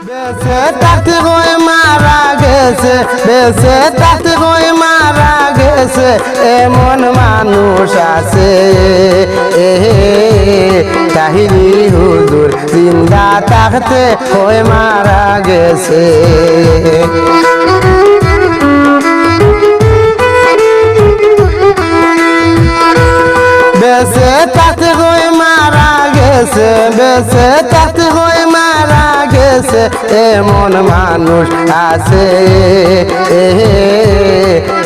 বেঁচে থাকতে হয়ে মারা গেছে, বেঁচে থাকতে হয়ে মারা গেছে, এমন মানুষ আছে। তাহিরি হুজুর জিন্দা থাকতে হয়ে মারা গেছে। বেঁচে থাকতে হয়ে মারা গেছে, বেঁচে থাকতে হয়ে মারা গেছে, এমন মানুষ আছে।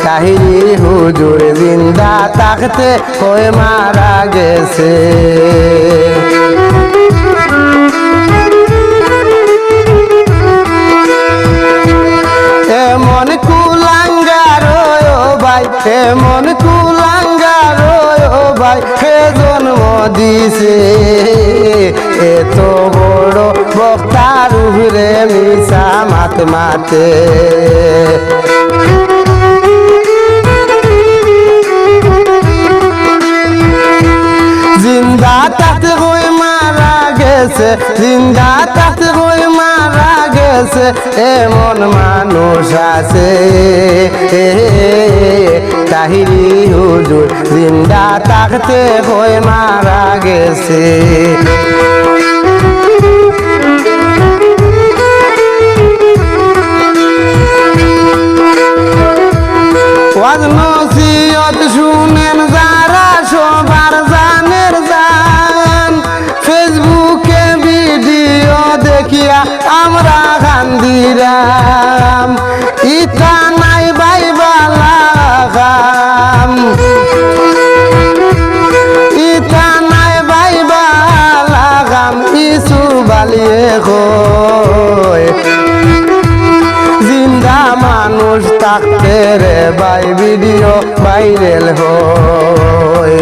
তাহিরি হুজুর জিন্দা থাকতে হয়ে মারা গেছে। এমন কুলাঙ্গার ও ভাই, এমন কুলাঙ্গার ও ভাই, কে জন্ম দিছে এত বড় বক্তার উপরে মিশা মাত মাতে। জিন্দা থাকতে হয়ে মারা গেছে, জিন্দা থাকতে হয়ে মারা গেছে, এমন মানুষ আছে। তাহিরি হুজুর জিন্দা থাকতে হয়ে মারা গেছে। ওয়াজ নসিহত শুনেন যারা সবার জানের জান, ফেসবুকে ভিডিও দেখিয়া আমরা কান্দিরাম, ইটা নাই ভাই বালা কাম, ইটা নাই ভাই বালা কাম, ইসু বালিয়ে কয় জিন্দা মানুষ থাকতে রে ভাই ভিডিও ভাইরাল হয়।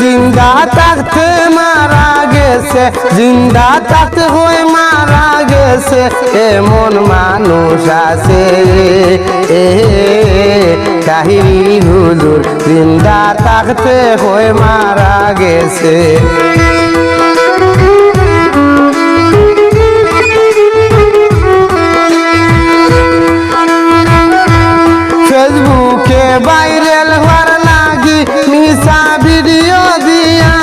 জিন্দা থাকতে মারা গেছে, জিন্দা থাকতে হয়ে মারা গেছে, এমন মানুষ আছে। তাহিরি হুজুর জিন্দা থাকতে হয়ে মারা গেছে। ফেসবুকে ভাইরাল হওয়ার লাগি মিশা ভিডিও দিয়া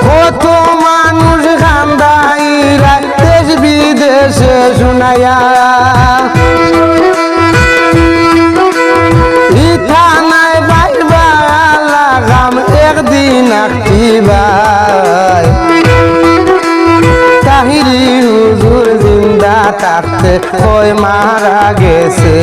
কত মানুষ কান্দাইরা দেশ বিদেশে শুনাইয়া, ইথা নাই ভাই বালা কাম একদিন আকিবাই। তাহিরি হুজুর জিন্দা থাকতে হয়ে মারা গেছে।